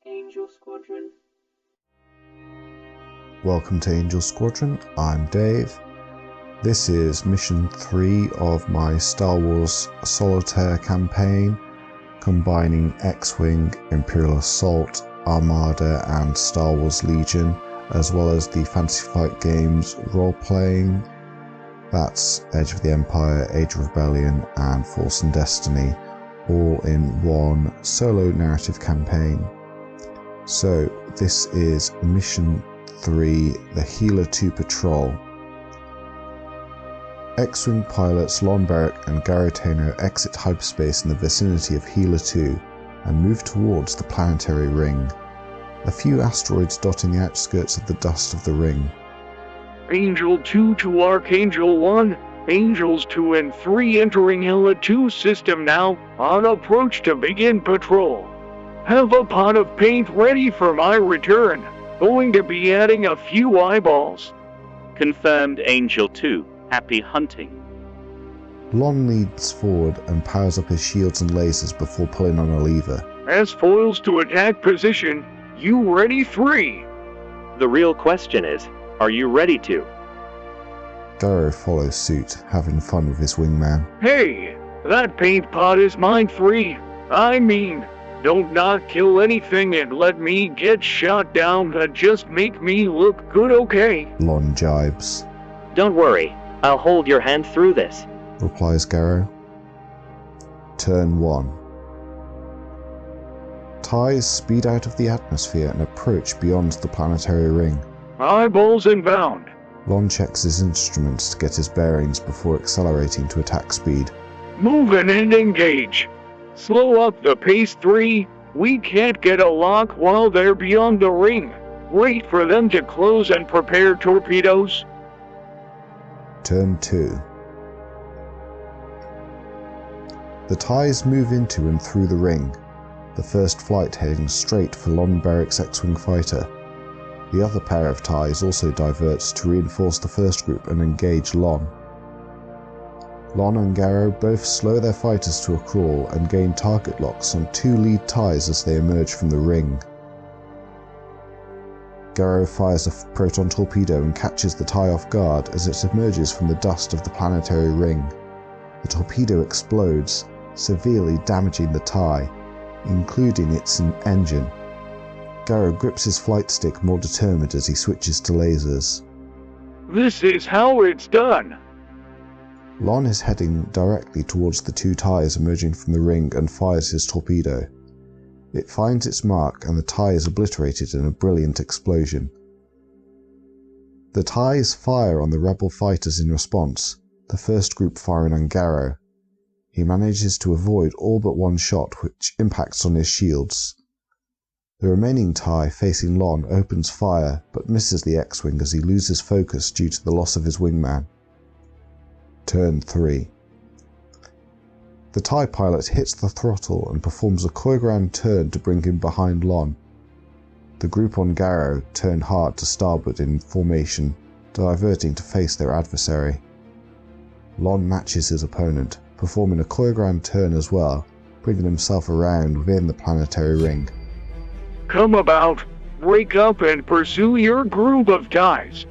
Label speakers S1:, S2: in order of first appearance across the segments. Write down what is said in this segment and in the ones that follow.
S1: Angel Squadron.
S2: Welcome to Angel Squadron, I'm Dave. This is Mission 3 of my Star Wars Solitaire campaign, combining X-Wing, Imperial Assault, Armada and Star Wars Legion, as well as the Fantasy Flight Games role-playing. That's Edge of the Empire, Age of Rebellion and Force and Destiny, all in one solo narrative campaign. So this is Mission 3, the Hela 2 Patrol. X-Wing pilots Lon Berrick and Garo Tano exit hyperspace in the vicinity of Hela 2 and move towards the planetary ring, a few asteroids dotting the outskirts of the dust of the ring.
S3: Angel 2 to Archangel 1, Angels 2 and 3 entering Hela 2 system now, on approach to begin patrol. Have a pot of paint ready for my return. Going to be adding a few eyeballs.
S4: Confirmed, Angel 2. Happy hunting.
S2: Lon leads forward and powers up his shields and lasers before pulling on a lever.
S3: As foils to attack position, you ready 3?
S4: The real question is, are you ready to?
S2: Garo follows suit, having fun with his wingman.
S3: Hey, that paint pot is mine 3. I mean, don't not kill anything and let me get shot down. That just make me look good, okay?
S2: Lon jibes.
S4: Don't worry, I'll hold your hand through this,
S2: replies Garo. Turn 1. TIEs speed out of the atmosphere and approach beyond the planetary ring.
S3: Eyeballs inbound.
S2: Lon checks his instruments to get his bearings before accelerating to attack speed.
S3: Move in and engage. Slow up the pace 3. We can't get a lock while they're beyond the ring. Wait for them to close and prepare torpedoes.
S2: Turn 2. The TIEs move into and through the ring, the first flight heading straight for Lon Berrick's X-Wing fighter. The other pair of TIEs also diverts to reinforce the first group and engage Lon. Lon and Garo both slow their fighters to a crawl and gain target locks on 2 lead TIEs as they emerge from the ring. Garo fires a proton torpedo and catches the TIE off guard as it emerges from the dust of the planetary ring. The torpedo explodes, severely damaging the TIE, including its engine. Garo grips his flight stick more determined as he switches to lasers.
S3: This is how it's done.
S2: Lon is heading directly towards the 2 TIEs emerging from the ring and fires his torpedo. It finds its mark and the TIE is obliterated in a brilliant explosion. The TIEs fire on the rebel fighters in response, the first group firing on Garo. He manages to avoid all but one shot, which impacts on his shields. The remaining TIE facing Lon opens fire but misses the X-Wing as he loses focus due to the loss of his wingman. Turn 3. The TIE pilot hits the throttle and performs a choreographed turn to bring him behind Lon. The group on Garo turn hard to starboard in formation, diverting to face their adversary. Lon matches his opponent, performing a choreographed turn as well, bringing himself around within the planetary ring.
S3: Come about, break up and pursue your group of TIEs.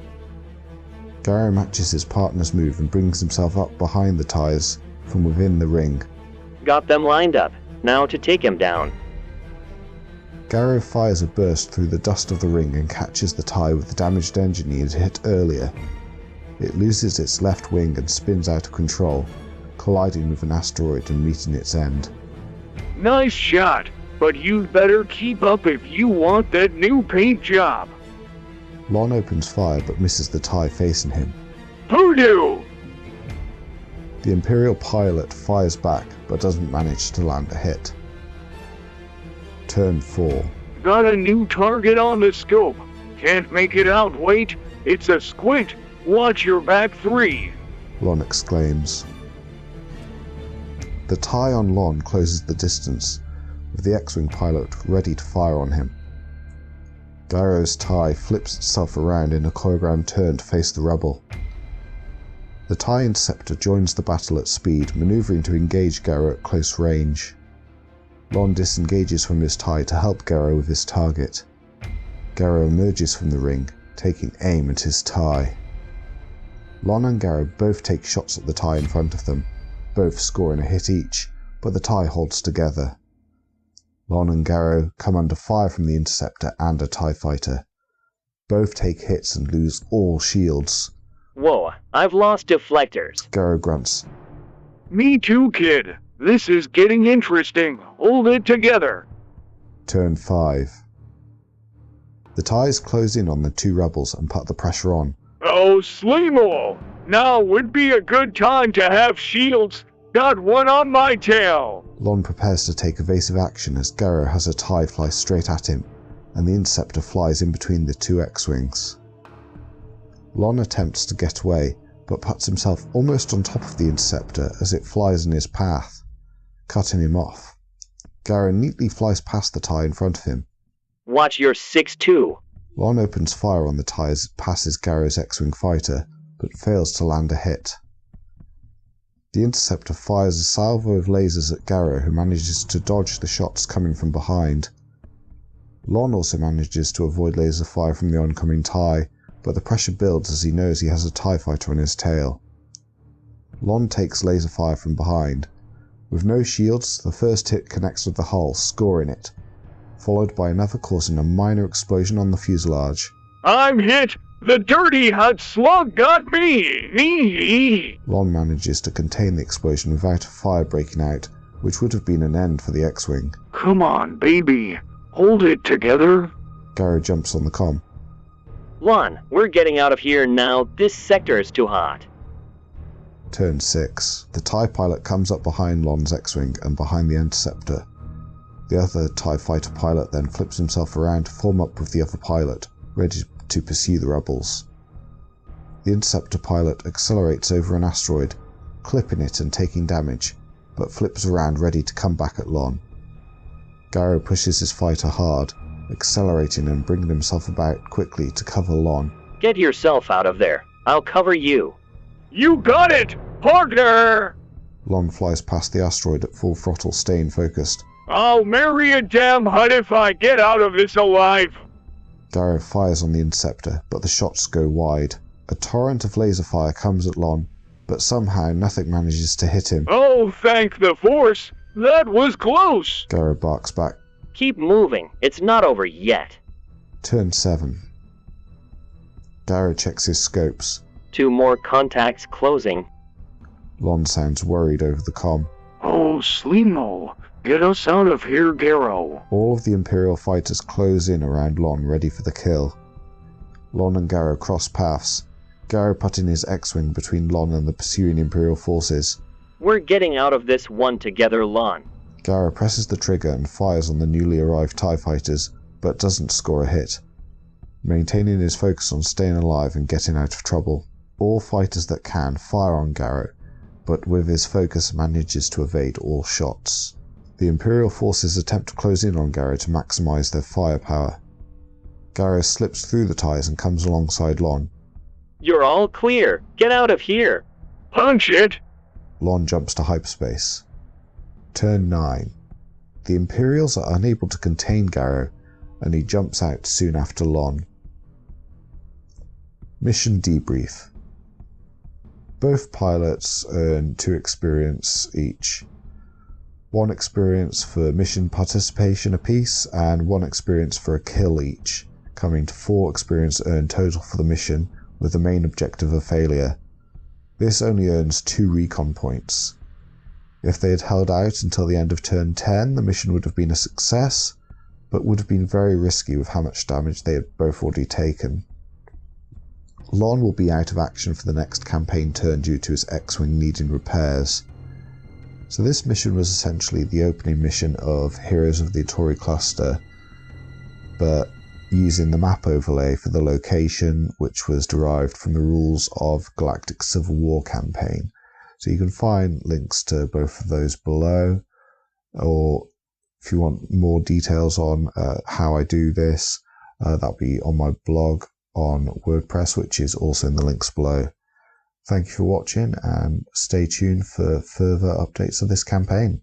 S2: Garo matches his partner's move and brings himself up behind the TIEs from within the ring.
S4: Got them lined up. Now to take him down.
S2: Garo fires a burst through the dust of the ring and catches the TIE with the damaged engine he had hit earlier. It loses its left wing and spins out of control, colliding with an asteroid and meeting its end.
S3: Nice shot, but you'd better keep up if you want that new paint job.
S2: Lon opens fire but misses the TIE facing him.
S3: Hoodoo!
S2: The Imperial pilot fires back but doesn't manage to land a hit. Turn 4.
S3: Got a new target on the scope. Can't make it out, wait. It's a squint. Watch your back 3.
S2: Lon exclaims. The TIE on Lon closes the distance, with the X-Wing pilot ready to fire on him. Garo's TIE flips itself around in a choreographed turn to face the rebel. The TIE Interceptor joins the battle at speed, manoeuvring to engage Garo at close range. Lon disengages from his tie to help Garrow with his target. Garrow emerges from the ring, taking aim at his tie. Lon and Garrow both take shots at the tie in front of them, both scoring a hit each, but the tie holds together. Lon and Garrow come under fire from the Interceptor and a TIE fighter. Both take hits and lose all shields.
S1: Whoa, I've lost deflectors.
S2: Garrow grunts.
S3: Me too, kid. This is getting interesting. Hold it together.
S2: Turn 5. The TIEs close in on the two rebels and put the pressure on.
S3: Oh, Sleemo! Now would be a good time to have shields. Got one on my tail.
S2: Lon prepares to take evasive action as Garrow has a TIE fly straight at him, and the Interceptor flies in between the two X-Wings. Lon attempts to get away, but puts himself almost on top of the Interceptor as it flies in his path, cutting him off. Garrow neatly flies past the TIE in front of him.
S1: Watch your 6-2.
S2: Lon opens fire on the TIE as it passes Garrow's X-Wing fighter, but fails to land a hit. The Interceptor fires a salvo of lasers at Garrow, who manages to dodge the shots coming from behind. Lon also manages to avoid laser fire from the oncoming TIE, but the pressure builds as he knows he has a TIE fighter on his tail. Lon takes laser fire from behind. With no shields, the first hit connects with the hull, scoring it, followed by another causing a minor explosion on the fuselage.
S3: I'm hit! The dirty hot slug got me!
S2: Lon manages to contain the explosion without a fire breaking out, which would have been an end for the X-Wing.
S3: Come on, baby. Hold it together.
S2: Garrow jumps on the comm.
S1: Lon, we're getting out of here now. This sector is too hot.
S2: Turn 6. The TIE pilot comes up behind Lon's X-Wing and behind the Interceptor. The other TIE fighter pilot then flips himself around to form up with the other pilot, ready to pursue the rebels. The Interceptor pilot accelerates over an asteroid, clipping it and taking damage, but flips around ready to come back at Lon. Garrow pushes his fighter hard, accelerating and bringing himself about quickly to cover Lon.
S1: Get yourself out of there. I'll cover you.
S3: You got it, partner!
S2: Lon flies past the asteroid at full throttle, staying focused.
S3: I'll marry a damn hut if I get out of this alive.
S2: Garrow fires on the Interceptor, but the shots go wide. A torrent of laser fire comes at Lon, but somehow nothing manages to hit him.
S3: Oh, thank the Force! That was close!
S2: Garrow barks back.
S1: Keep moving. It's not over yet.
S2: Turn 7. Garrow checks his scopes.
S1: 2 more contacts closing.
S2: Lon sounds worried over the comm.
S3: Oh, Sleemo, get us out of here, Garrow.
S2: All of the Imperial fighters close in around Lon, ready for the kill. Lon and Garrow cross paths, Garrow putting his X-Wing between Lon and the pursuing Imperial forces.
S1: We're getting out of this one together, Lon.
S2: Garrow presses the trigger and fires on the newly arrived TIE fighters, but doesn't score a hit, maintaining his focus on staying alive and getting out of trouble. All fighters that can fire on Garrow, but with his focus manages to evade all shots. The Imperial forces attempt to close in on Garrow to maximise their firepower. Garrow slips through the TIEs and comes alongside Lon.
S1: You're all clear. Get out of here.
S3: Punch it!
S2: Lon jumps to hyperspace. Turn 9. The Imperials are unable to contain Garrow, and he jumps out soon after Lon. Mission debrief. Both pilots earn 2 experience each. 1 experience for mission participation apiece, and 1 experience for a kill each, coming to 4 experience earned total for the mission, with the main objective a failure. This only earns 2 recon points. If they had held out until the end of turn 10, the mission would have been a success, but would have been very risky with how much damage they had both already taken. Lon will be out of action for the next campaign turn due to his X-Wing needing repairs. So this mission was essentially the opening mission of Heroes of the Tori Cluster, but using the map overlay for the location, which was derived from the rules of Galactic Civil War campaign. So you can find links to both of those below, or if you want more details on how I do this, that'll be on my blog on WordPress, which is also in the links below. Thank you for watching, and stay tuned for further updates of this campaign.